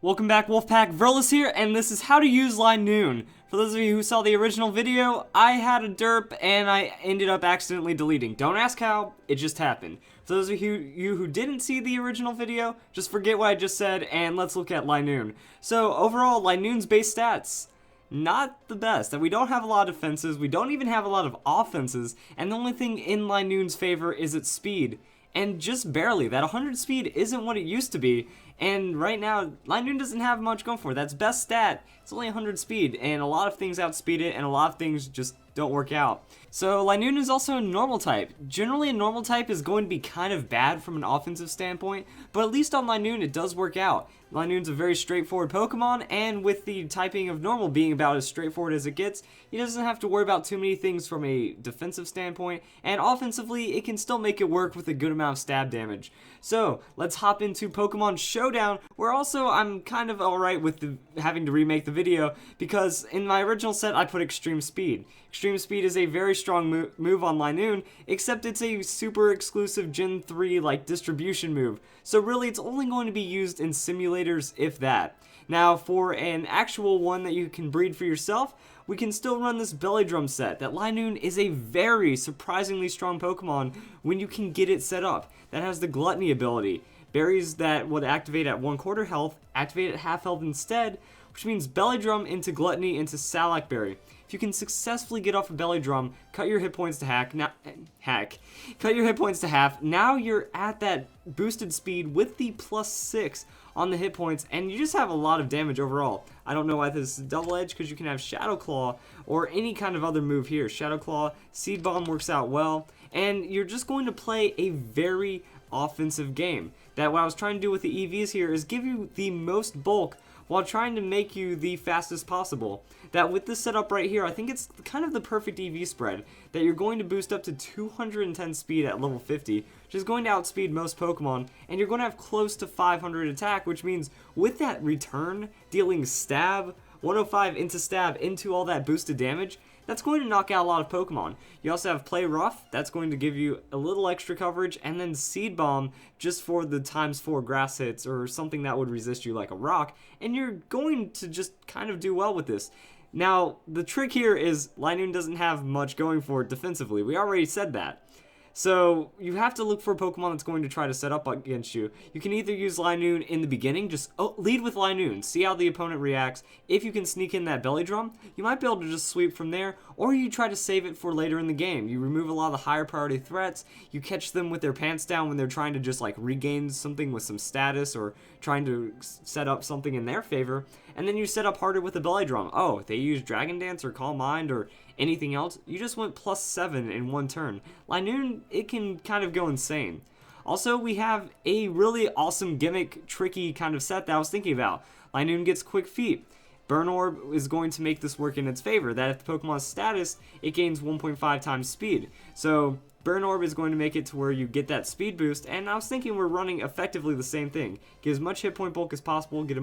Welcome back, Wolfpack. Verlis here, and this is how to use Linoone. For those of you who saw the original video, I had a derp and I ended up accidentally deleting. Don't ask how, it just happened. For those of you who didn't see the original video, just forget what I just said and let's look at Linoone. So overall, Linoone's base stats, not the best. We don't have a lot of defenses, we don't even have a lot of offenses, and the only thing in Linoone's favor is its speed. And just barely. That 100 speed isn't what it used to be, and right now, Linoone doesn't have much going for it. That's best stat. It's only 100 speed, and a lot of things outspeed it, and a lot of things just don't work out. So Linoone is also a normal type. Generally, a normal type is going to be kind of bad from an offensive standpoint, but at least on Linoone, it does work out. Linoone's a very straightforward Pokemon, and with the typing of normal being about as straightforward as it gets, he doesn't have to worry about too many things from a defensive standpoint, and offensively, it can still make it work with a good amount of stab damage. So, let's hop into Pokemon Showdown, where also I'm kind of alright with having to remake the video, because in my original set, I put Extreme Speed. Extreme Speed is a very strong move on Linoone, except it's a super exclusive Gen 3 like distribution move. So really it's only going to be used in simulators, if that. Now for an actual one that you can breed for yourself, we can still run this Belly Drum set. That Linoone is a very surprisingly strong Pokemon when you can get it set up. That has the Gluttony ability. Berries that would activate at 1/4 health, activate at half health instead, which means Belly Drum into Gluttony into Salac Berry. If you can successfully get off a Belly Drum, cut your hit points to cut your hit points to half. Now you're at that boosted speed with the +6 on the hit points, and you just have a lot of damage overall. I don't know why this is double edge, because you can have Shadow Claw or any kind of other move here. Shadow Claw, Seed Bomb works out well, and you're just going to play a very offensive game. That what I was trying to do with the EVs here is give you the most bulk while trying to make you the fastest possible. That with this setup right here, I think it's kind of the perfect EV spread, that you're going to boost up to 210 speed at level 50, which is going to outspeed most Pokemon, and you're going to have close to 500 attack, which means with that return, dealing stab, 105 into stab into all that boosted damage, that's going to knock out a lot of Pokemon. You also have Play Rough, that's going to give you a little extra coverage, and then Seed Bomb just for the ×4 grass hits or something that would resist you like a rock, and you're going to just kind of do well with this. Now, the trick here is Linoone doesn't have much going for it defensively. We already said that. So, you have to look for a Pokemon that's going to try to set up against you. You can either use Linoone in the beginning, just lead with Linoone, see how the opponent reacts. If you can sneak in that Belly Drum, you might be able to just sweep from there, or you try to save it for later in the game. You remove a lot of the higher priority threats, you catch them with their pants down when they're trying to just like regain something with some status, or trying to set up something in their favor, and then you set up harder with the Belly Drum. Oh, they use Dragon Dance or Calm Mind or anything else, you just went +7 in one turn. Linoone, it can kind of go insane. Also, we have a really awesome gimmick, tricky kind of set that I was thinking about. Linoone gets Quick Feet. Burn Orb is going to make this work in its favor, that if the Pokemon's status, it gains 1.5 times speed. So, Burn Orb is going to make it to where you get that speed boost, and I was thinking we're running effectively the same thing. Get as much hit point bulk as possible, get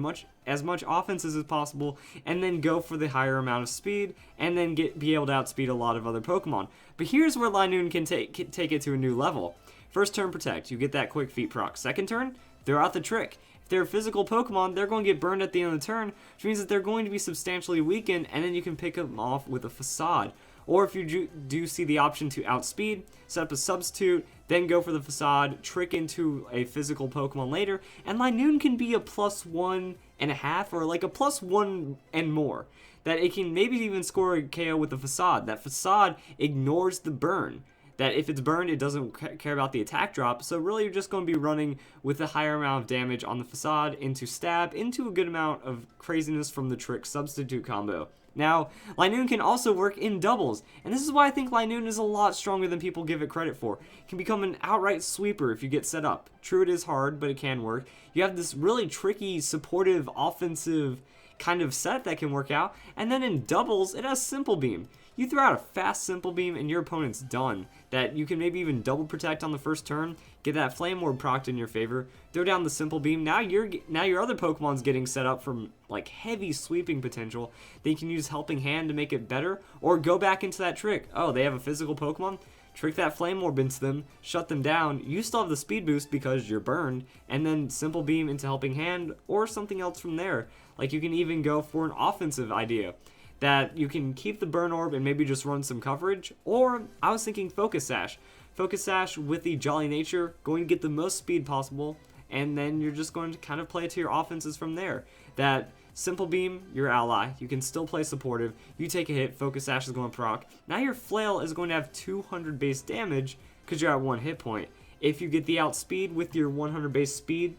as much offenses as possible, and then go for the higher amount of speed, and then be able to outspeed a lot of other Pokemon. But here's where Linoone can take it to a new level. First turn, Protect. You get that Quick Feet proc. Second turn, throw out the Trick. If they're a physical Pokemon, they're going to get burned at the end of the turn, which means that they're going to be substantially weakened, and then you can pick them off with a Facade. Or if you do see the option to outspeed, set up a substitute, then go for the Facade, trick into a physical Pokemon later, and Linoone can be a +1.5 or like a +1 and more. That it can maybe even score a KO with the Facade. That Facade ignores the burn. That if it's burned, it doesn't care about the attack drop, so really you're just going to be running with a higher amount of damage on the Facade into stab, into a good amount of craziness from the Trick substitute combo. Now, Linoone can also work in doubles, and this is why I think Linoone is a lot stronger than people give it credit for. It can become an outright sweeper if you get set up. True, it is hard, but it can work. You have this really tricky, supportive, offensive kind of set that can work out, and then in doubles, it has Simple Beam. You throw out a fast Simple Beam and your opponent's done. That you can maybe even double protect on the first turn, get that Flame Orb procced in your favor, throw down the Simple Beam. Now your other Pokemon's getting set up from like heavy sweeping potential. They can use Helping Hand to make it better, or go back into that trick. Oh, they have a physical Pokemon? trick that Flame Orb into them, shut them down. You still have the speed boost because you're burned, and then Simple Beam into Helping Hand or something else from there. Like, you can even go for an offensive idea that you can keep the Burn Orb and maybe just run some coverage, or I was thinking Focus Sash. Focus Sash with the Jolly Nature, going to get the most speed possible, and then you're just going to kind of play to your offenses from there. That Simple Beam, your ally, you can still play supportive, you take a hit, Focus Sash is going to proc. Now your Flail is going to have 200 base damage because you're at 1 hit point. If you get the outspeed with your 100 base speed,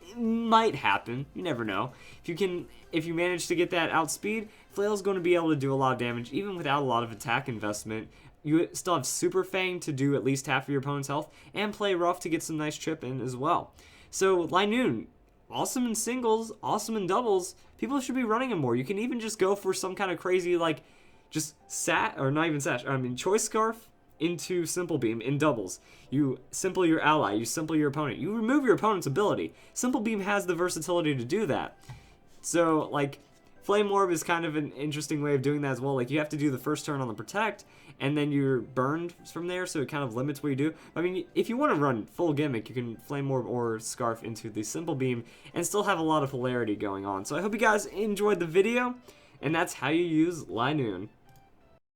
it might happen, you never know. If you manage to get that outspeed, Flail is going to be able to do a lot of damage even without a lot of attack investment. You still have Super Fang to do at least half of your opponent's health, and play rough to get some nice chip in as well. So Linoone, awesome in singles, awesome in doubles. People should be running him more. You can even just go for some kind of crazy, like, just Choice Scarf into Simple Beam in doubles. You simple your ally, you simple your opponent. You remove your opponent's ability. Simple Beam has the versatility to do that. So, like, Flame Orb is kind of an interesting way of doing that as well. Like, you have to do the first turn on the Protect, and then you're burned from there, so it kind of limits what you do. I mean, if you want to run full gimmick, you can Flame Orb or Scarf into the Simple Beam and still have a lot of hilarity going on. So I hope you guys enjoyed the video, and that's how you use Linoone.